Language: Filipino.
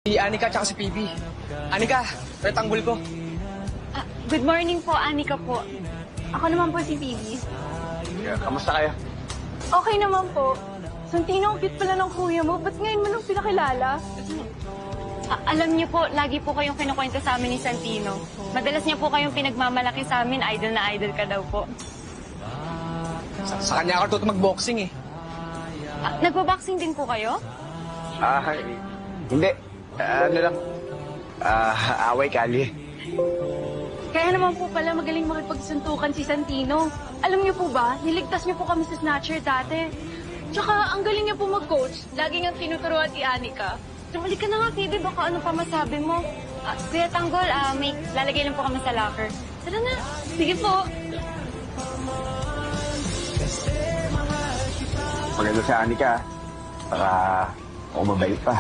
Si Anika tsaka si PB. Anika, retanggol ko. Good morning po, Anika po. Ako naman po si Phoebe. Kamusta kayo? Okay naman po. Santino, ang cute pala ng kuya mo. Ba't ngayon mo nang pinakilala? Alam niyo po, lagi po kayong kinukwento sa amin ni Santino. Madalas niya po kayong pinagmamalaki sa amin, idol na idol ka daw po. Sa kanya ako tuto mag-boxing eh. Nagbo-boxing din po kayo? Hindi. Ano lang. Away kali. Kaya naman po pala magaling makipagsuntukan si Santino. Alam niyo po ba, niligtas niyo po kami sa Snatcher dati. Tsaka ang galing niya po mag-coach. Lagi niyang tinuturuan si Anika. Tumalik ka na nga, Phoebe. Baka ano pa masabi mo. Kuya Tanggol, may lalagay lang po kami sa locker. Tara na. Sige po. Maganda sa Anika. Baka ako mabait pa.